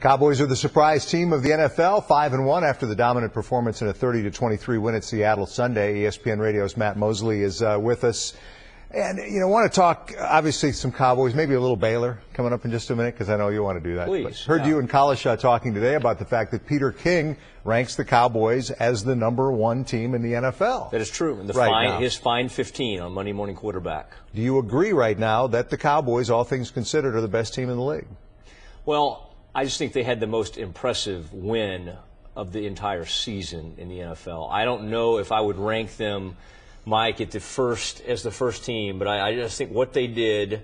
Cowboys are the surprise team of the NFL, 5-1 after the dominant performance in a 30-23 win at Seattle Sunday. ESPN Radio's Matt Mosley is with us. And, you know, want to talk, obviously, some Cowboys, maybe a little Baylor coming up in just a minute, because I know you want to do that. Please. But heard you and Cowlishaw talking today about the fact that Peter King ranks the Cowboys as the #1 team in the NFL. That is true. And his fine 15 on Monday Morning Quarterback. Do you agree right now that the Cowboys, all things considered, are the best team in the league? Well, I just think they had the most impressive win of the entire season in the NFL. I don't know if I would rank them, Mike, as the first team, but I just think what they did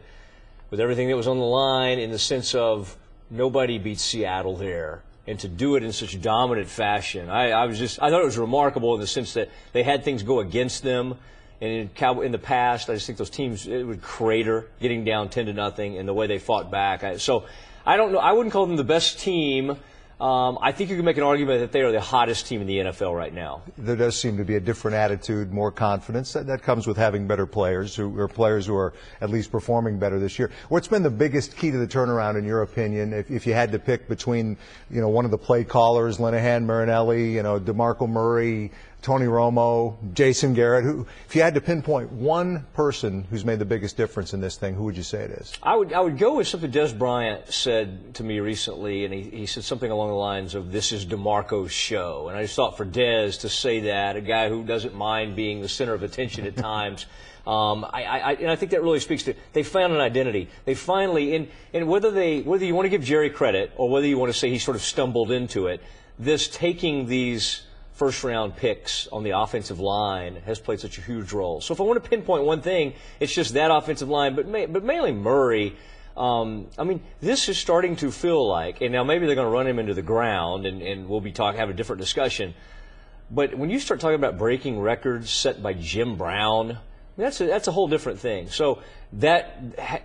with everything that was on the line, in the sense of nobody beat Seattle there, and to do it in such a dominant fashion, I thought it was remarkable in the sense that they had things go against them. And in the past, I just think those teams, it would crater, getting down 10-0, and the way they fought back. So I don't know. I wouldn't call them the best team. I think you can make an argument that they are the hottest team in the NFL right now. There does seem to be a different attitude, more confidence. That comes with having better players, who are at least performing better this year. What's been the biggest key to the turnaround, in your opinion, if you had to pick between, you know, one of the play callers, Linehan, Marinelli, you know, DeMarco Murray, Tony Romo, Jason Garrett? If you had to pinpoint one person who's made the biggest difference in this thing, who would you say it is? I would go with something Des Bryant said to me recently, and he said something along the lines of, "This is DeMarco's show." And I just thought for Des to say that, a guy who doesn't mind being the center of attention at times, and I think that really speaks to, they found an identity. They finally, and whether you want to give Jerry credit or whether you want to say he sort of stumbled into it, this taking these first-round picks on the offensive line has played such a huge role. So if I want to pinpoint one thing, it's just that offensive line, but mainly Murray. I mean, this is starting to feel like, and now maybe they're going to run him into the ground, and we'll be have a different discussion. But when you start talking about breaking records set by Jim Brown, that's a whole different thing. So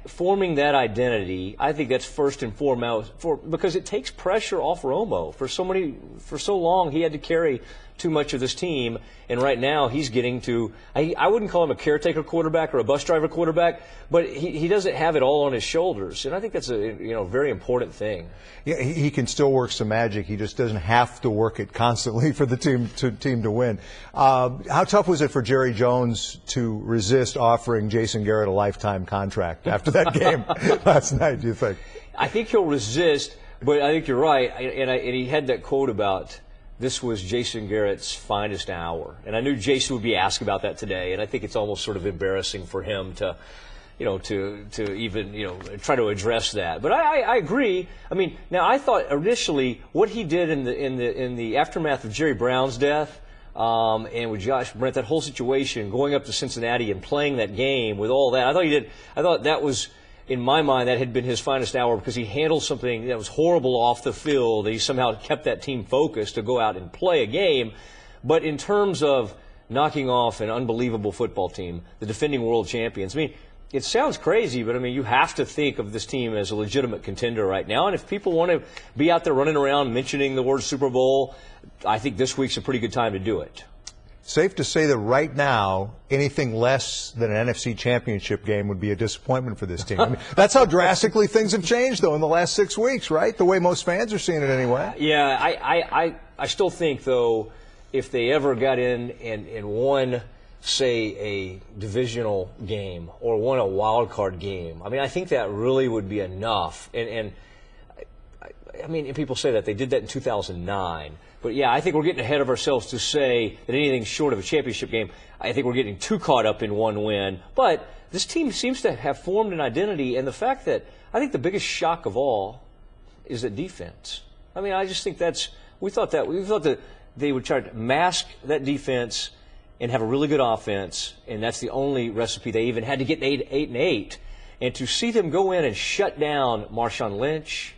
forming that identity, I think that's first and foremost, because it takes pressure off Romo. For so long, he had to carry too much of this team, and right now he's getting to, I wouldn't call him a caretaker quarterback or a bus driver quarterback, but he doesn't have it all on his shoulders, and I think that's a very important thing. Yeah, he can still work some magic. He just doesn't have to work it constantly for the team to win. How tough was it for Jerry Jones to resist offering Jason Garrett a lifetime contract after that game last night, do you think? I think he'll resist, but I think you're right, and he had that quote about, "This was Jason Garrett's finest hour." And I knew Jason would be asked about that today, and I think it's almost sort of embarrassing for him to even try to address that. But I agree. I mean, now I thought initially what he did in the aftermath of Jerry Brown's death, and with Josh Brent, that whole situation, going up to Cincinnati and playing that game with all that, I thought that was, in my mind, that had been his finest hour, because he handled something that was horrible off the field. He somehow kept that team focused to go out and play a game. But in terms of knocking off an unbelievable football team, the defending world champions, I mean, it sounds crazy, but I mean, you have to think of this team as a legitimate contender right now. And if people want to be out there running around mentioning the word Super Bowl, I think this week's a pretty good time to do it. Safe to say that right now, anything less than an NFC Championship game would be a disappointment for this team. I mean, that's how drastically things have changed, though, in the last 6 weeks, right? The way most fans are seeing it anyway. Yeah, I still think, though, if they ever got in and won, say, a divisional game or won a wild card game, I mean, I think that really would be enough. And I mean, people say that they did that in 2009. But, yeah, I think we're getting ahead of ourselves to say that anything short of a championship game, I think we're getting too caught up in one win. But this team seems to have formed an identity, and the fact that I think the biggest shock of all is that defense. I mean, I just think we thought that they would try to mask that defense and have a really good offense, and that's the only recipe. They even had to get 8-8. And to see them go in and shut down Marshawn Lynch,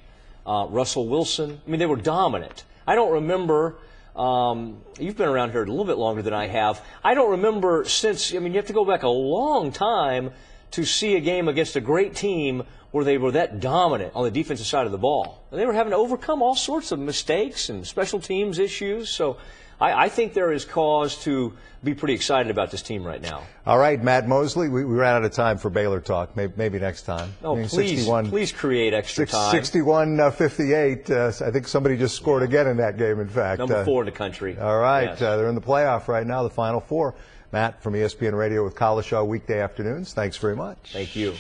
Russell Wilson, I mean, they were dominant. I don't remember, you've been around here a little bit longer than I have. I don't remember since, I mean, you have to go back a long time to see a game against a great team where they were that dominant on the defensive side of the ball. And they were having to overcome all sorts of mistakes and special teams issues. So I think there is cause to be pretty excited about this team right now. All right, Matt Mosley, we ran out of time for Baylor talk. Maybe next time. Oh, please create extra time. 61-58. I think somebody just scored again in that game, in fact. Number 4 in the country. All right, yes. They're in the playoff right now, the Final Four. Matt from ESPN Radio with Cowlishaw weekday afternoons. Thanks very much. Thank you.